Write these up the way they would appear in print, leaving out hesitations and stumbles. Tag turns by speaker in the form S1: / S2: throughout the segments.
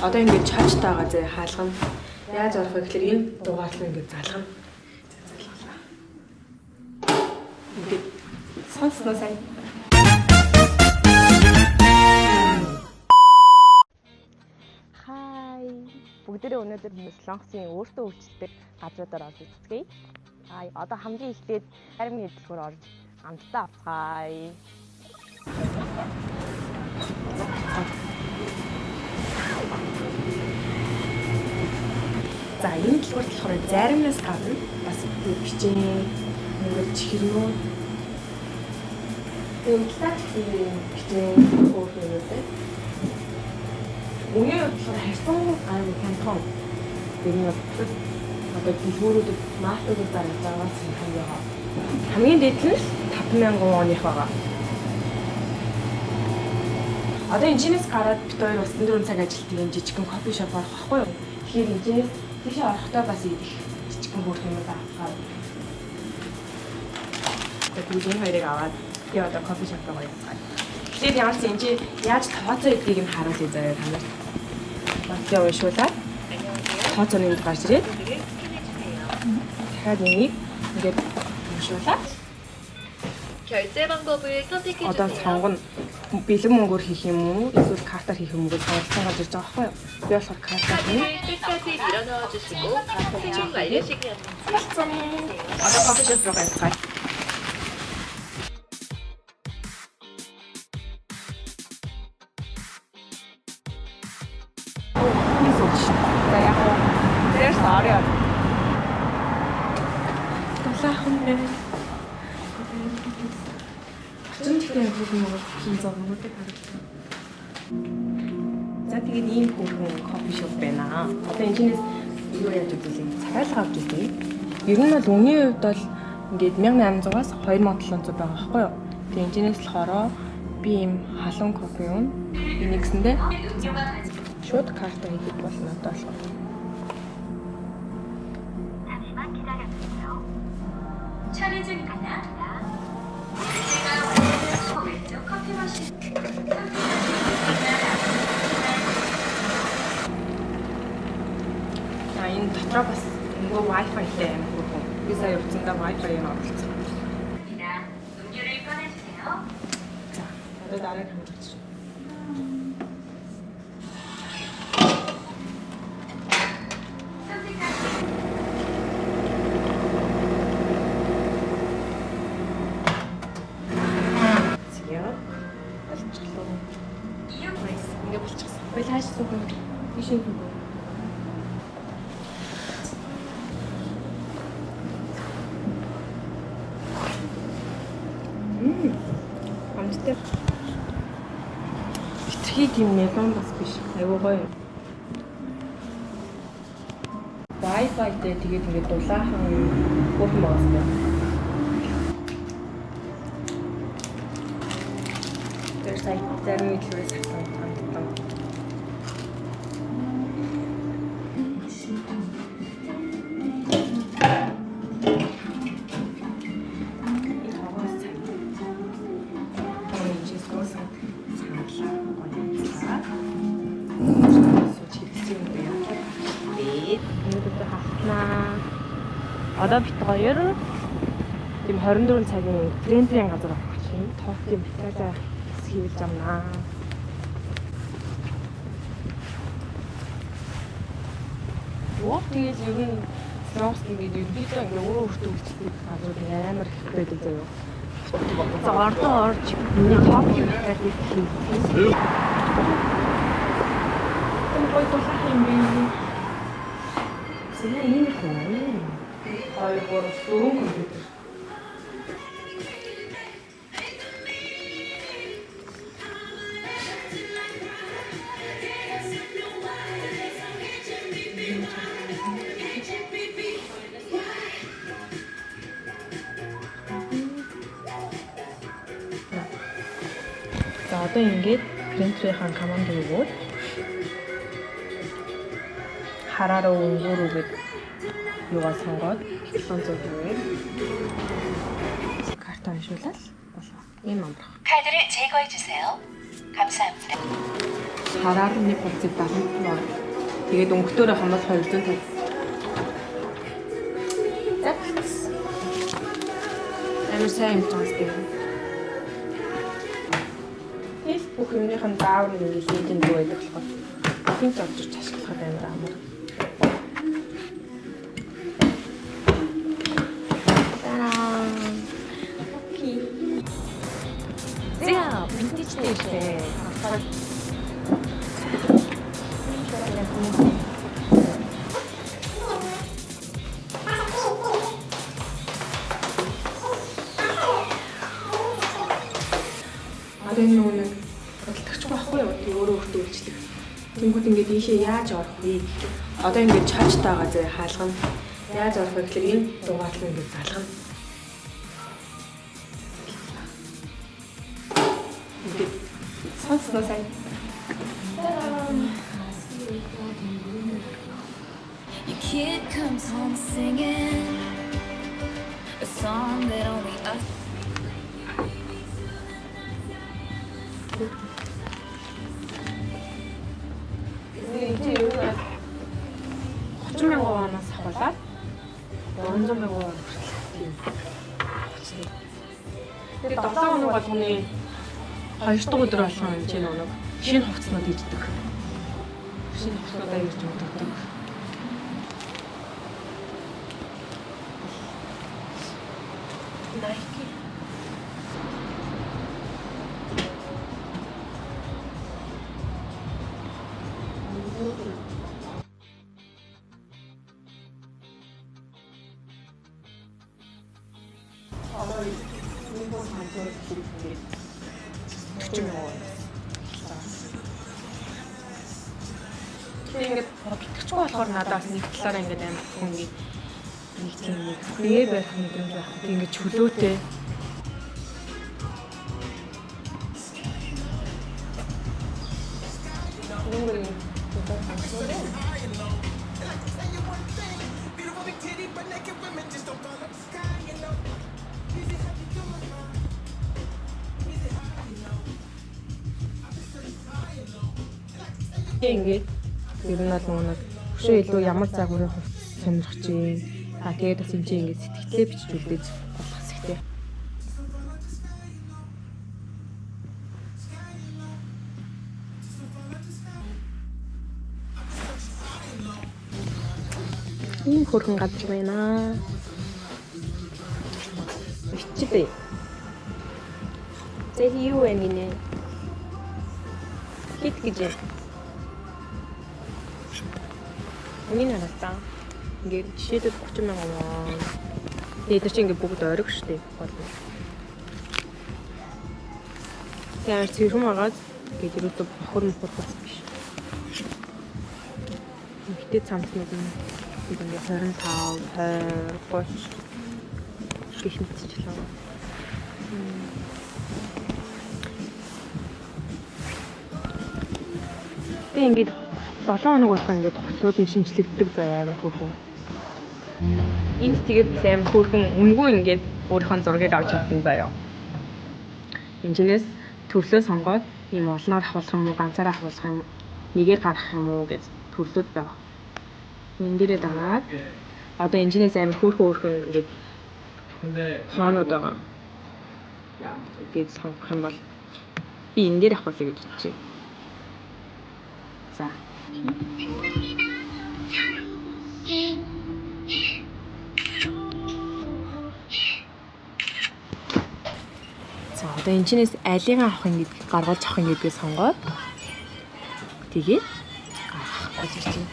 S1: Одоо ингээд чачтайгаа зэ хаалгана. Яаж орох вэ гэхээр энэ дугаарлаа ингээд залгана. Ингээд сонсноо сайн.
S2: Хай. Бүгдээрээ өнөөдөр Солонгосын өөртөө үйлчлдэг газруудаар орж үзье. Одоо хамгийн ихтэй армийн хөтөлбөр орж амттай авцгаая.
S1: За энэ дэлгүүрт болохоор заримнаас гадна бас бичээ, чихрнүү, бичээ хөөрхнөөтэй. Үний болохоор хайсан кантон. Энэ одоо дэлгүүрүүдэд маалтуудад зарж байгаа юм яа. Хамгийн дээд нь 5,000 оных байгаа. Одоо энэчнээс гараад бид хоёр бас 4 цаг ажилтдаг юм жижигхэн кофе шоп орох байхгүй юу? Тэгэхээр энэчнээс тийш орохдоо бас их жижигхэн хөөрхөн юм авахаар. Тэгээд энэ хоёрыг аваад би одоо кофе шоп руу явцгаая. Тэгэхээр ямар ч юм чи яаж тооцоо гэдгийг нь харуулъя заяа та нар. Батлаа уушуулаад. Тооцооны энд гарч ирээд. дахиад энийг ингээд уншуулаад
S3: 결제 방법을 선택해
S1: одоо
S3: 주세요.
S1: сонгоно бэлэн мөнгөөр хийх юм уу эсвэл картаар хийх юм уу гэж сонголтоо гарч ирж байгаа байхгүй юу? Би болохоор картаар хийнэ.
S3: 카드를 끝까지 밀어 넣어 주시고 사용 완료 시기였는지
S1: Одоо кофешоп руу гайцгаая. За яг уу тэрс арай. Тулаахан бэ. Чинчтэй хүүхэн хийх зовнуудыг харагдсан. За тэгээд ийм хүүхэн кофешоп байна. Одоо энэчнээс юу яаж үзүүлээ? Царайлага авч үзье. Ер нь бол үнийн хувьд бол ингээд 1800-аас 2700 байгаа байхгүй юу? Тэгээд энэчнээс болохоор би ийм халуун кофе юм. Энийг гэсэндээ шууд карта хийх болно одоо болохоор.
S4: 잠시만 기다려주세요. 처리 중입니다. 왼쪽 커피 머신.
S1: За энэ дотроо бас нөгөө Wi-Fi-тэй юм хөрхөн. Би сая утсандаа Wi-Fi-ыг оруулсан.
S4: 음료를 꺼내주세요.
S1: За одоо дараа хамгаалж. Ингээ болчихсон. Бэл хааш суух юм. Бишин юм. Амттай. Хитрхи тийм нэлон бас биш. Айгуу гоё. Wi-Fi-тэй тэгээд ингээд дулаахан хөөрхөн байгаастай. Тэр сайт зарим үйлдвэрээс хатсан хамтдан. Одоо бит хоёр тийм 24 цагийн трендийн газар авах чинь Токио Итали хийлж амнаа. Оо тэгээд ер нь Солонгос ингээд ерөнхийдөө ингээд өөрөө өөртөө үлдсэн газар амар их байдаг заяа. За ордоо орж миний Токио Итали хийх. Энэ гоё тулах юм би. Сая ийм хүн. 2 3 4 компьютер. За одоо ингээд принтерийн команд өгөөд хараараа өнгөрөөгээд юугаа сонгоод сонцоо хийгээд карта уншуулаад болоо. Ийм амрах.
S4: 카드를 제거해 주세요. 감사합니다.
S1: Сараар нэг процент 70 байна. Тэгээд өнгөтөөрөө хамбал 250. Амар сайн юм цаастай. Бүх юмныхан даавар нэг хийдэн дүү байдаг болохоор хинч авчирч ашиглахад амар амар.
S2: За, винтажтэй шээ.
S1: Одоо энэ нэг бодлогч байхгүй юу? Тэг өөрөө өөртөө үйлчлэх. Тэнгүүд ингээд ийшээ яаж орох вэ? Одоо ингээд чаажтайгаа зэ хаалгана. Яаж орох вэ гэхээр энэ дугаатлаа ингээд залгана. Ингээд сонсноо сайн.
S5: Your kid comes home singing a song that only us.
S1: 이제 여기가 30만 원에서 사과가 완전 매워. 근데 낙상하는 거 돈이 2-3 өдөр болсон юм чинь нэг шинэ хувцснууд ийддэг. Шинэ хувцснуудаа ирж удаадаг. Nike. Тэгээд битгэхгүй болохоор надаас нэг талаараа ингээд амар хөнгий нэг тийм нэг бие байх мэдрэмж байх. Ингээд чөлөөтэй. Ингээд ер нь бол нэг хөшөө илүү ямар загварын хувцас сонирхож юм. Тэгээд бас энэ ингээд сэтгэлдээ бичиж үлдээж болох хэрэгтэй. Ийм хөрхөн газар байна. Ичтэй. Зэхи юу вэ гинэ? Хит гэж. Миний надаа ингээд жишээдээ 30 мянган вон. Тэгээд чи ингээд бүгд ориг штеп болно. Тэгээд зэрэм агаад ингээд ерөөдөө бохор мөхөс биш. Гэтэ цамцнууд нь ингээд 25, 20, 30 гэх мэтчлээ. Тэгээд ингээд 7 хоног болох ингээд хувцсууд нь шинжлэгддэг заяа хөрхөн. Энд тэгээд сайн хөрхөн үнгүй ингээд өөрийнхөө зургийг авч чадсан заяа. Энэчнээс төрлөө сонгоод ийм олноор хавуулах юм уу, ганцаараа хавуулах юм, нэгээр гаргах юм уу гэж төрлөөд байгаа. Энэ дээрээ дагаад одоо энэчнээс амар хөрхөн ингээд хаанууд байгаа. Ингээд сонгох юм бол би энэ дээр авах гэж бодчих. За. За одоо энэ чинээс алийг авах юм гэдгийг гаргуулж авах юм гэдгийг сонгоод тэгээд гаргах гэж байна.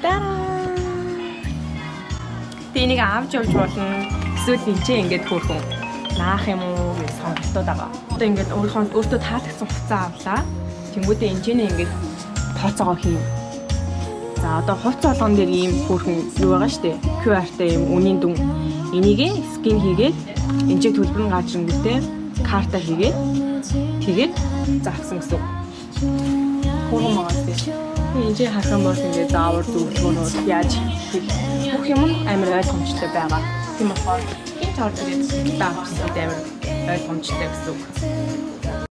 S1: Тараа. Тэнийг авч явж болно. Эсвэл энэ чинь ингээд хөөрхөн наах юм уу гэж сонголтууд байгаа. Одоо ингээд өөртөө таалагдсан хувцас авлаа. Тэнгүүдээ энэ чинь ингээд тооцоогоо хийн. За одоо хувцас болгон дээр ийм хөөрхөн юу байгаа штэ. QR-тай ийм үнийн дүн. Энийг скин хийгээд энэ чинь төлбөр нь гарч ирэнгүүтээ карта хийгээд тэгээд заавсан гэсэн. Хөргөн байгаа штэ. Энэ чинь харах юм бол ингээд заавар зөвлөгөөнүүд яаж хийх бүх юм амар ойлгомжтой байгаа. Тийм болохоор энэ чарт дээр таавсан амар ойлгомжтой гэсэн үг.